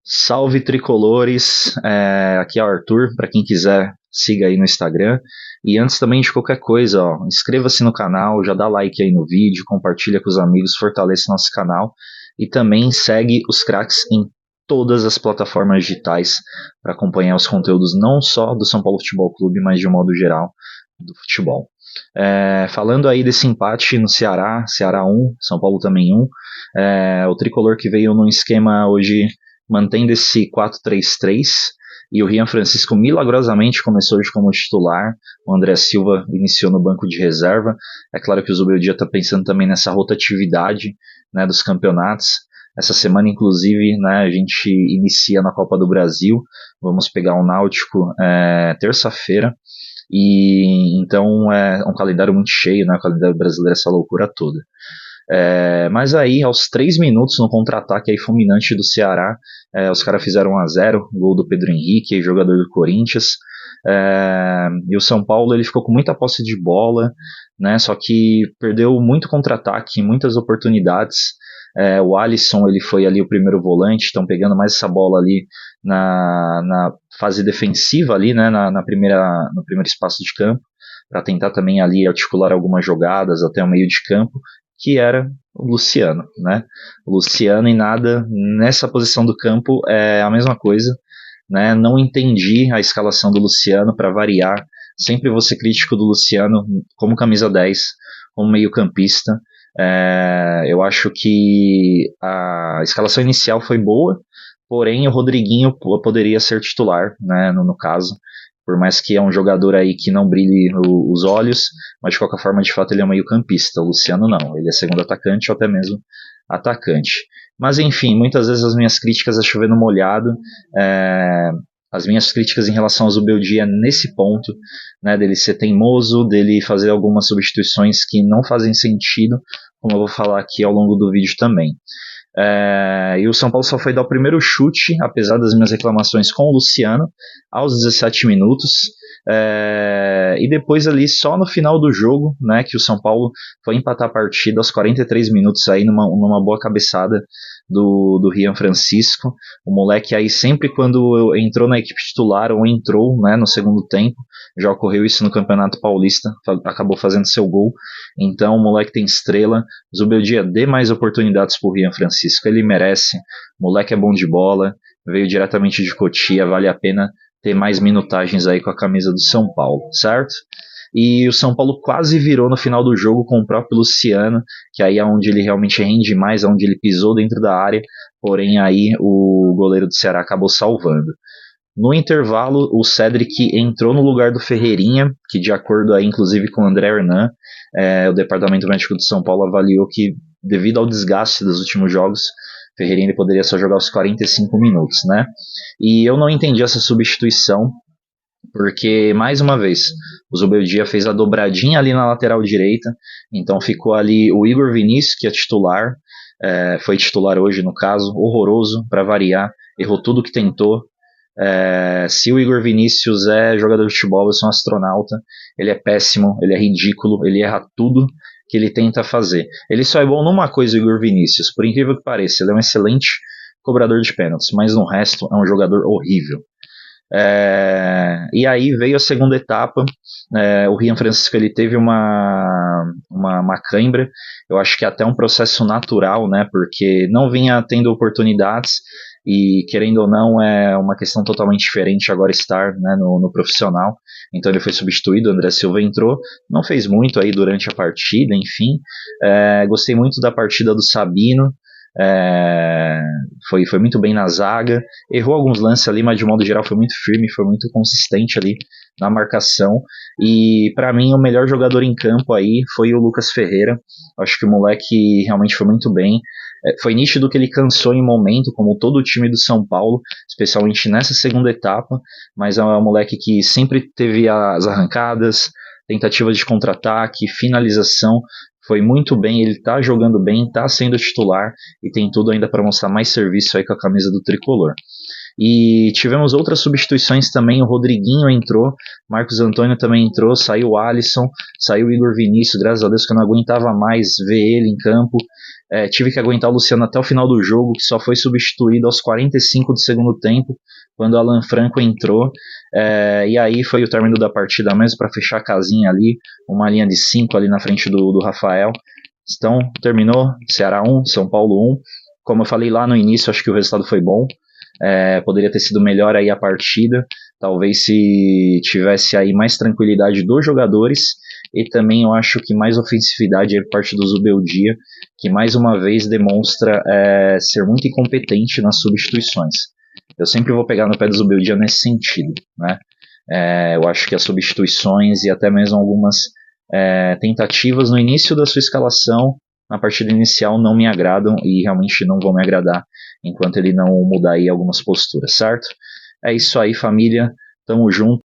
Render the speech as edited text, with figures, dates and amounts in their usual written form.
Salve tricolores, aqui é o Arthur, para quem quiser siga aí no Instagram. E antes também de qualquer coisa, ó, inscreva-se no canal, já dá like aí no vídeo, compartilha com os amigos, fortalece nosso canal e também segue os craques em todas as plataformas digitais para acompanhar os conteúdos não só do São Paulo Futebol Clube, mas de um modo geral do futebol. Falando aí desse empate no Ceará, Ceará 1, São Paulo também 1, o tricolor que veio num esquema hoje mantendo esse 4-3-3, e o Rian Francisco milagrosamente começou hoje como titular, o André Silva iniciou no banco de reserva. É claro que o Zubeldia está pensando também nessa rotatividade, né, dos campeonatos. Essa semana, inclusive, né, a gente inicia na Copa do Brasil, vamos pegar o Náutico terça-feira, e então é um calendário muito cheio, né, o calendário brasileiro, essa loucura toda. Mas aí, aos 3 minutos, no contra-ataque aí fulminante do Ceará, os caras fizeram 1-0, gol do Pedro Henrique, jogador do Corinthians. E o São Paulo ele ficou com muita posse de bola, né, só que perdeu muito contra-ataque, muitas oportunidades. O Alisson ele foi ali o primeiro volante, estão pegando mais essa bola ali na fase defensiva, ali, né, no primeiro espaço de campo, para tentar também ali articular algumas jogadas até o meio de campo, que era o Luciano, né? O Luciano e nada nessa posição do campo é a mesma coisa, né? Não entendi a escalação do Luciano para variar. Sempre vou ser crítico do Luciano como camisa 10, como meio-campista. Eu acho que a escalação inicial foi boa, porém o Rodriguinho poderia ser titular, né? No caso. Por mais que é um jogador aí que não brilhe os olhos, mas de qualquer forma, de fato, ele é meio campista. O Luciano não, ele é segundo atacante ou até mesmo atacante. Mas enfim, muitas vezes as minhas críticas a chover no molhado, as minhas críticas em relação ao Zubeldia nesse ponto, né, dele ser teimoso, dele fazer algumas substituições que não fazem sentido, como eu vou falar aqui ao longo do vídeo também. E o São Paulo só foi dar o primeiro chute, apesar das minhas reclamações com o Luciano, aos 17 minutos. E depois ali, só no final do jogo, né, que o São Paulo foi empatar a partida aos 43 minutos aí, numa boa cabeçada do Rian Francisco. O moleque aí sempre quando entrou na equipe titular ou entrou, né, no segundo tempo, já ocorreu isso no Campeonato Paulista, acabou fazendo seu gol. Então o moleque tem estrela. Zubeldia, dê mais oportunidades pro Rian Francisco, ele merece. O moleque é bom de bola, veio diretamente de Cotia, vale a pena ter mais minutagens aí com a camisa do São Paulo, certo? E o São Paulo quase virou no final do jogo com o próprio Luciano, que aí é onde ele realmente rende mais, onde ele pisou dentro da área, porém aí o goleiro do Ceará acabou salvando. No intervalo, o Cedric entrou no lugar do Ferreirinha, que de acordo aí, inclusive com o André Hernan, o Departamento Médico de São Paulo avaliou que, devido ao desgaste dos últimos jogos, Ferreirinha ele poderia só jogar os 45 minutos, né? E eu não entendi essa substituição, porque, mais uma vez, o Zubeldia fez a dobradinha ali na lateral direita, então ficou ali o Igor Vinícius, que é titular, foi titular hoje no caso, horroroso, para variar, errou tudo que tentou. Se o Igor Vinícius é jogador de futebol, eu sou um astronauta, ele é péssimo, ele é ridículo, ele erra tudo que ele tenta fazer. Ele só é bom numa coisa, o Igor Vinícius, por incrível que pareça, ele é um excelente cobrador de pênaltis, mas no resto é um jogador horrível. E aí veio a segunda etapa. O Rian Francisco ele teve uma cãibra, eu acho que até um processo natural, né, porque não vinha tendo oportunidades, e querendo ou não é uma questão totalmente diferente agora estar, né, no profissional. Então ele foi substituído, o André Silva entrou, não fez muito aí durante a partida, enfim. Gostei muito da partida do Sabino, foi muito bem na zaga, errou alguns lances ali, mas de modo geral foi muito firme, foi muito consistente ali na marcação. E para mim o melhor jogador em campo aí foi o Lucas Ferreira. Acho que o moleque realmente foi muito bem. Foi nítido que ele cansou em momento, como todo o time do São Paulo, especialmente nessa segunda etapa, mas é um moleque que sempre teve as arrancadas, tentativas de contra-ataque, finalização, foi muito bem, ele tá jogando bem, tá sendo titular e tem tudo ainda para mostrar mais serviço aí com a camisa do tricolor. E tivemos outras substituições também, o Rodriguinho entrou, Marcos Antônio também entrou, saiu o Alisson, saiu o Igor Vinícius, graças a Deus que eu não aguentava mais ver ele em campo. Tive que aguentar o Luciano até o final do jogo, que só foi substituído aos 45 do segundo tempo, quando o Alan Franco entrou. E aí foi o término da partida mesmo, para fechar a casinha ali, uma linha de 5 ali na frente do Rafael. Então, terminou, Ceará 1, São Paulo 1. Como eu falei lá no início, acho que o resultado foi bom. Poderia ter sido melhor aí a partida, talvez se tivesse aí mais tranquilidade dos jogadores, e também eu acho que mais ofensividade por parte do Zubeldia, que mais uma vez demonstra ser muito incompetente nas substituições. Eu sempre vou pegar no pé do Zubeldia nesse sentido, né? Eu acho que as substituições e até mesmo algumas tentativas no início da sua escalação, na partida inicial, não me agradam e realmente não vão me agradar enquanto ele não mudar aí algumas posturas, certo? É isso aí, família. Tamo junto.